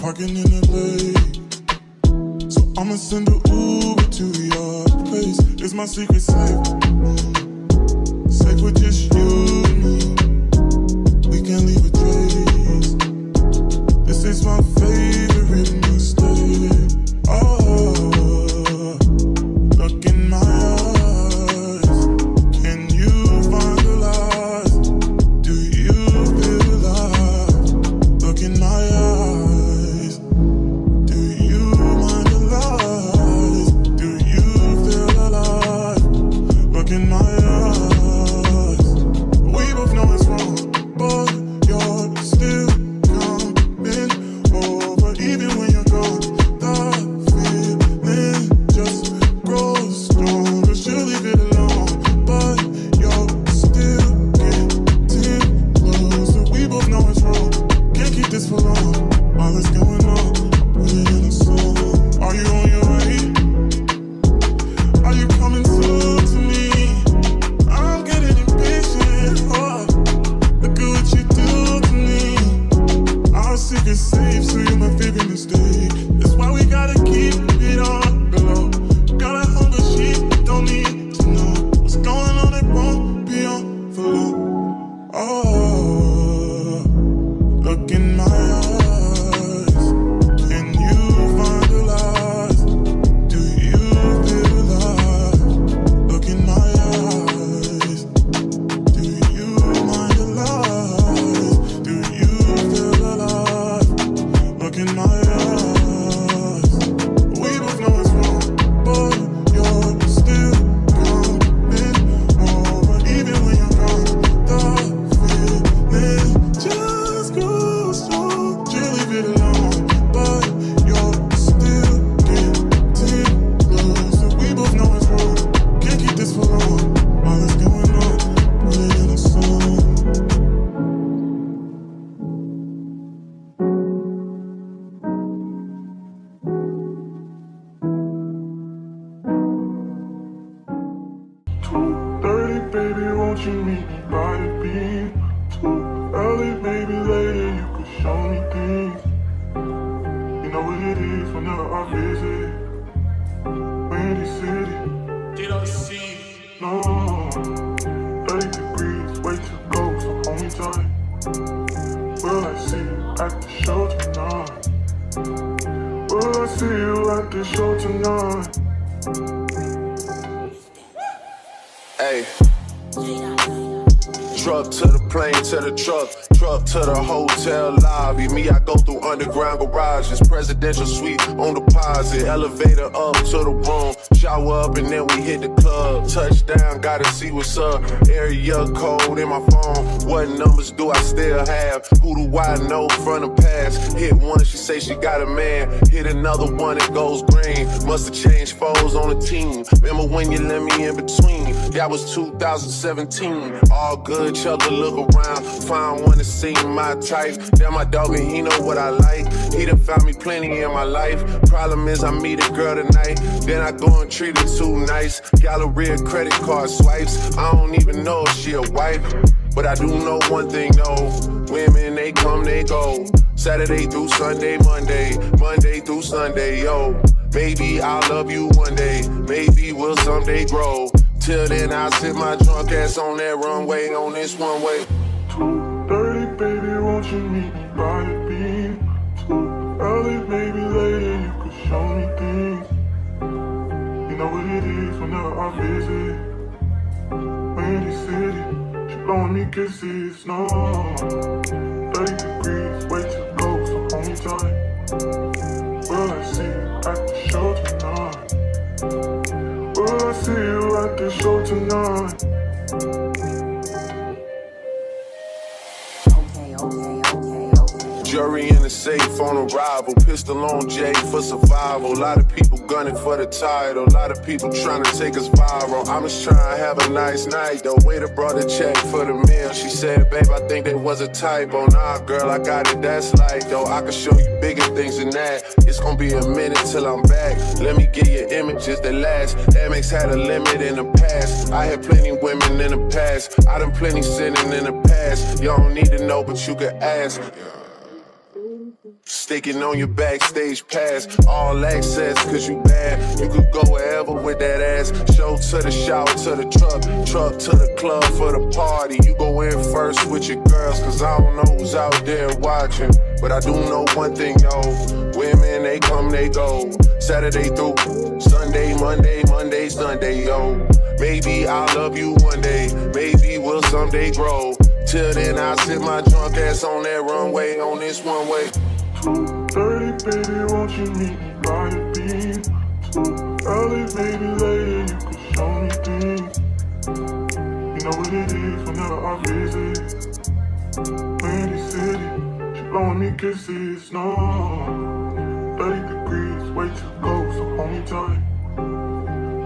parking in LA, so I'ma send an Uber to your place. It's my secret safe, safe with just you and me. We can't leave a trace. This is my favorite mistake. Oh, look in my eyes. Can you find the lies? Do you feel alive? Look in my eyes. Do you mind the lies? Do you feel alive? Look in my eyes. We both know it's wrong, but you're still coming over. Even when you're gone, the feeling just grows stronger. She'll leave it alone, but you're still getting closer. We both know it's wrong, can't keep this for long. All that's going on, put it in a song. Are you on your way? Are you coming soon to me? I'm getting impatient. Oh, look at what you do to me. Our secret's safe, so you're my favorite mistake. That's why we gotta keep it on the low. Got a hunger, she don't need to know what's going on. It won't be on for long. Oh, look in my eyes. Can you find the lies? Do you feel alive? Look in my eyes. Do you mind the lies? Do you feel alive? Look in my eyes. We both know it's wrong, but you're still coming over. Even when you're gone, the feeling just grows strong. You leave it alone, but you're still getting closer. We both know it's wrong, can't keep this for long. All that's going on, put it in a song. "2:30, baby, won't you meet me by the beam? Too early, maybe later you could show me things. You know what it is whenever I visit Windy City. Did I see? No, 30 degrees, way to go, so hold me tight. Will I see you at the show tonight? Will I see you at the show tonight?" Hey. Truck to the plane, to the truck to the hotel lobby. Me, I go through underground garages, presidential suite on deposit, elevator up to the room, shower up and then we hit the club. Touchdown, gotta see what's up. Area code in my phone. What numbers do I still have? Who do I know from the past? Hit one, she say she got a man. Hit another one, it goes green. Must've changed foes on the team. Remember when you let me in between? That was 2017. All good, chuck a look around. Find one that seem my type. Damn, my dog and he know what I like. He done found me plenty in my life. Problem is I meet a girl tonight, then I go and treat her too nice. Galleria credit card swipes. I don't even know if she a wife, but I do know one thing though. Women, they come, they go. Saturday through Sunday, Monday through Sunday, yo. Maybe I'll love you one day. Maybe we'll someday grow. Till then, I'll sit my drunk ass on that runway, on this one way. 2:30, baby, won't you meet me by the beam? Too early, maybe later you could show me things. You know what it is whenever I visit Windy City. She blowing me kisses, no. 30 degrees, way to go, so hold me tight. Will I see you at the show tonight? Will I see you at the show tonight? Jury in the safe on arrival. Pistol on Jay for survival. A lot of people gunning for the title. A lot of people trying to take us viral. I'm just trying to have a nice night though. Waiter brought a check for the meal. She said, babe, I think that was a typo. Nah, girl, I got it, that's like though. I can show you bigger things than that. It's gonna be a minute till I'm back. Let me get you images that last. Amex had a limit in the past. I had plenty women in the past. I done plenty sinning in the past. You don't need to know, but you can ask. Sticking on your backstage pass, all access, cause you bad. You could go wherever with that ass. Show to the shower, to the truck to the club for the party. You go in first with your girls, cause I don't know who's out there watching. But I do know one thing, yo. Women, they come, they go. Saturday through Sunday, Monday, Sunday, yo. Maybe I'll love you one day, maybe we'll someday grow. Till then, I sit my drunk ass on that runway, on this one way. 2:30, baby, won't you meet me by the beam? Too early, baby, later, you can show me things. You know what it is whenever I visit. Windy City, she blowing me kisses, no. 30 degrees, way too cold, so hold me tight.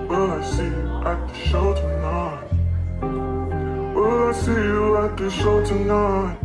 Will I see you at the show tonight? Will I see you at the show tonight?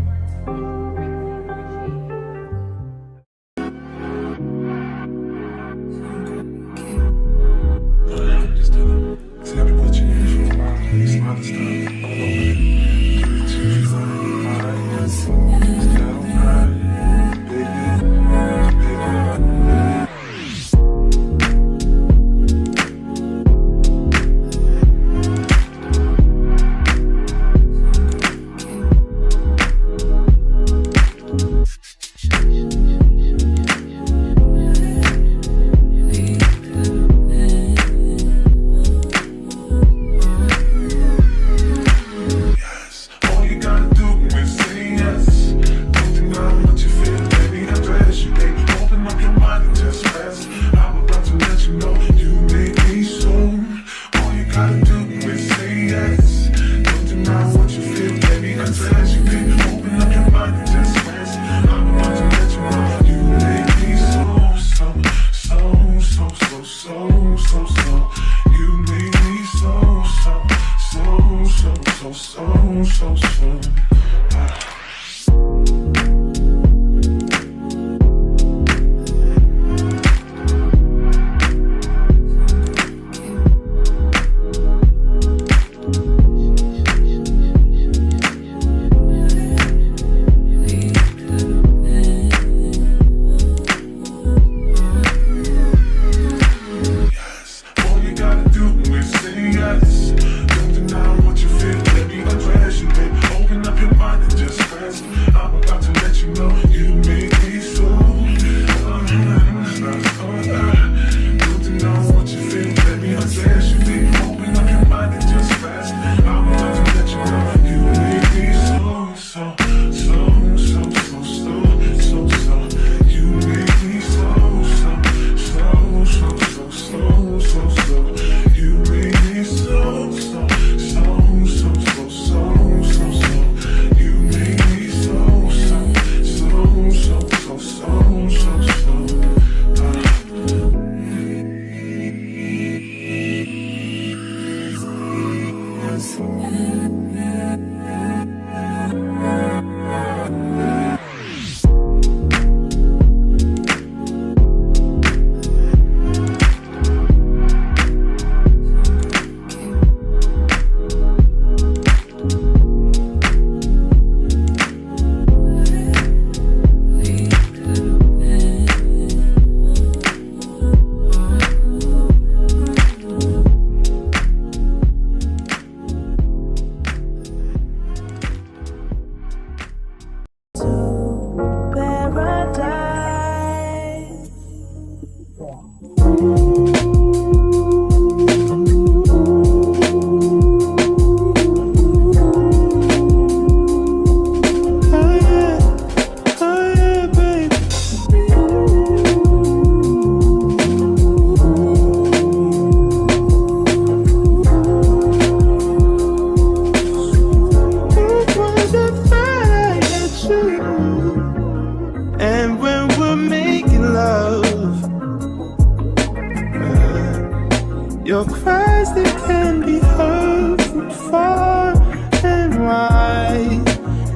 Your cries that can be heard from far and wide.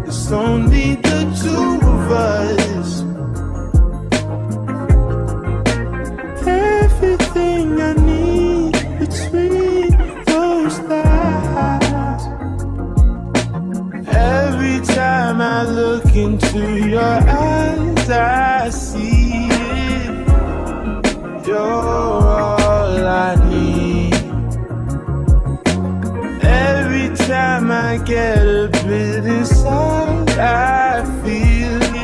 It's only the two of us. Everything I need between those thighs. Every time I look into your eyes, I see you're all I need. Every time I get a bit inside, I feel it.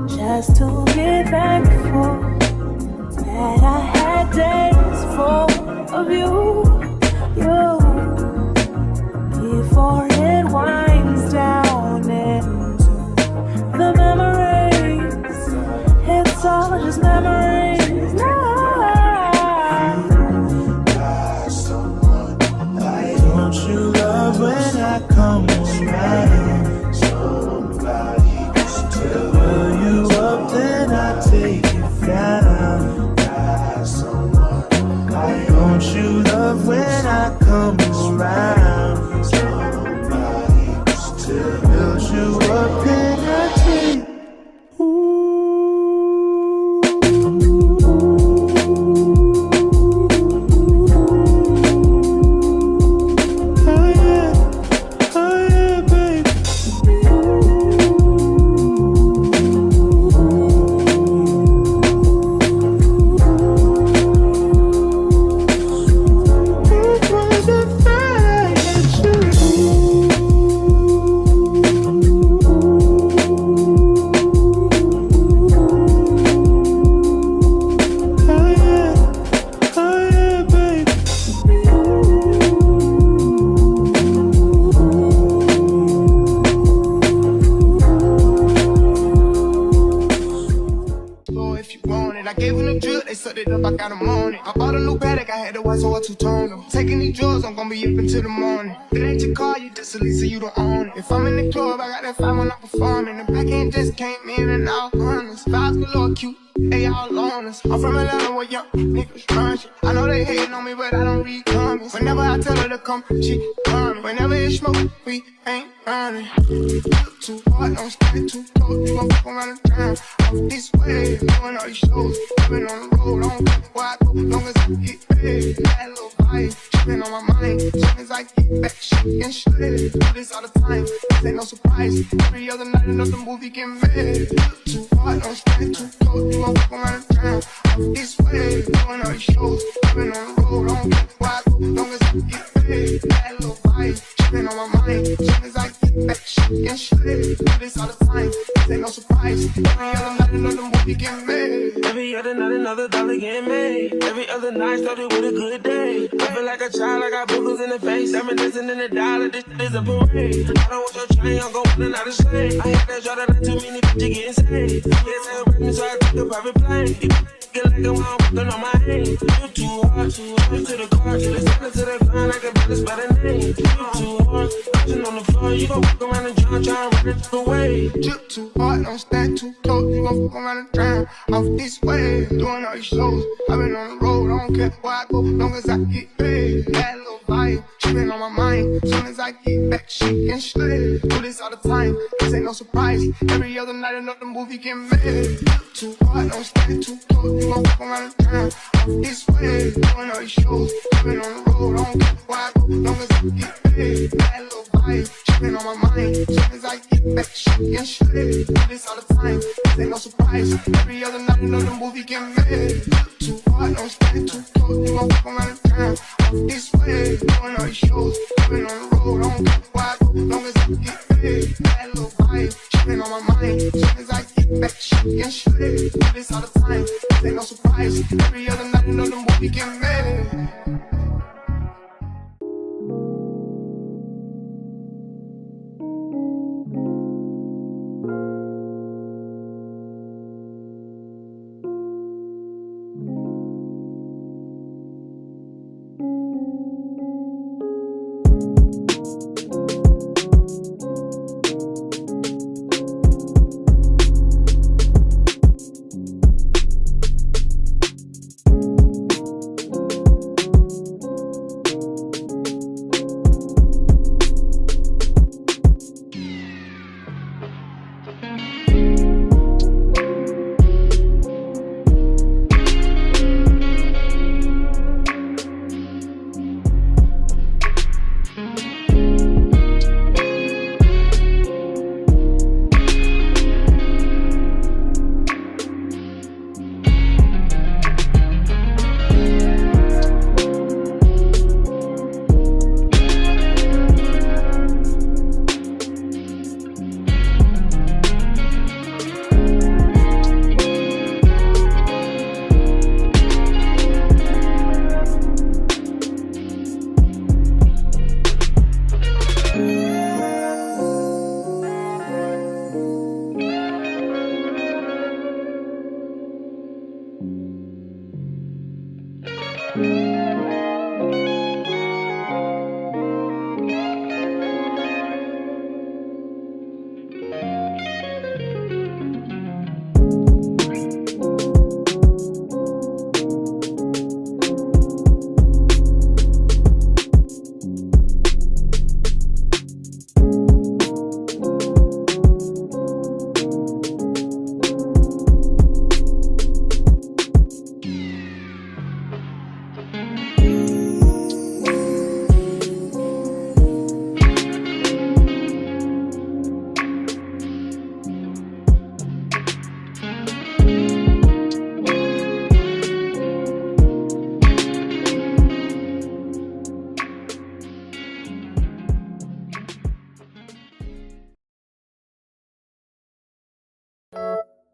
Just to get thankful that I had days full of you, before it winds down into the memories. It's all just memories now. Don't you love when I come around? Then I take it down. Don't you love when I come around? Build you up and I take. Taking these drugs, I'm gonna be up until the morning. It ain't your car, you just a lease, so you don't own it. If I'm in the club, I got that fire when I'm performing. The back end just came in and out runners. Vibes galore cute, they all on us. I'm from Atlanta where young niggas run shit. I know they hating on me, but I don't read comments. Whenever I tell her to come, she coming. Whenever it's smoke, we ain't running. Too hard, don't stand too close. You gon' fuck around and drown. Off this way, doing all these shows. I've been on the road, I don't care where I go. Long as I get paid, that little vibe. Been on my mind, as soon as I get back, shaking shit. Do this all the time, this ain't no surprise. Every other night, another movie get made. Too hard, don't stand too close. You gon' fuck around and drown. Off this way, doing all these shows. I've been on the road, I don't care where I go. Long as I get paid, that little vibe. Been on my mind, as soon as I get back, shaking shit. Do this all the time, this ain't no surprise. Every other night, another movie get made. Every other night, another dollar get made. Every other night started with a good day. I feel like a child, I got boogers in the face. I'm dancing in the dollar, this is a parade. I don't want your chain, I'm going and out of slave. I had that shot that too many bitches getting saved. Yes, I'm ready, so I took a private plane. Get like a wild walking on my hand. You too hard, to the car, to the center, to the ground, like a better better name. You too hard, touching on the floor, you gon' walk around and drown, try and run it away. Drip too hard, don't stand too close, you gon' fuck around and drown. Off this way, doing all these shows. I've been on the road, I don't care where I go, long as I get paid. That little vibe, tripping on my mind. Soon as I get back, shaking shit. Do this all the time, this ain't no surprise. Every other night, another movie get made. Too hard, don't stand too close, you gon' fuck around and drown. Off this way, doing all these shows. I've been on the road, I don't care where I go, long as I get paid. That little vibe, tripping on my mind. Soon as I get back, shaking shit. Do this all the time, this ain't no surprise. Every other night, another movie get made. Too hard, don't stand too close, you gon' fuck around and drown. Off this way, doing all these shows. I've been on the road, I don't care where I go, long as I get paid. That little vibe, tripping on my mind. Soon as I get back, shaking shit. Do this all the time, this ain't no surprise. Every other night, another movie get made.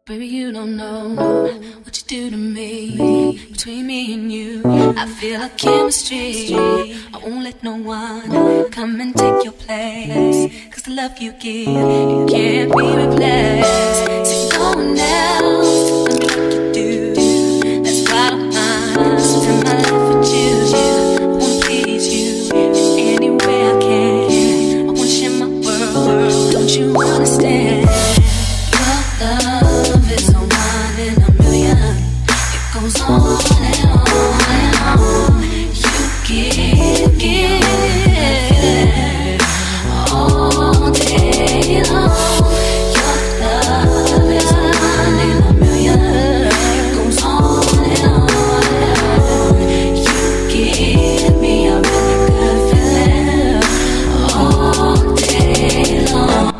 Baby, you don't know what you do to me. Between me and you, I feel like chemistry. I won't let no one come and take your place. Cause the love you give, it can't be replaced. See, no one else can do like you do. That's why I'm mine. Spend my life with you. I wanna please you in any way I can. I wanna share my world. Don't you understand? Your love is a one in a million. It goes on and on and on. You give all day long. Your love is a one in a million. It goes on and on and on. You give me a really good feeling all day long.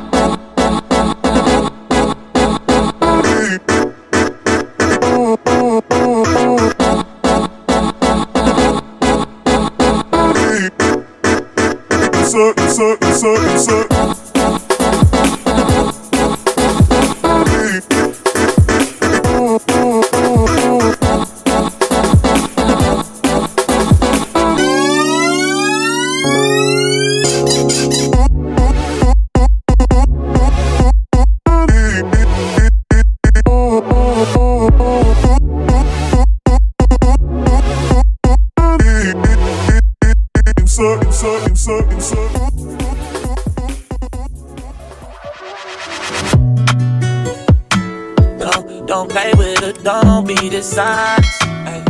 Don't play with it, don't be dishonest. Ay,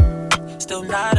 still not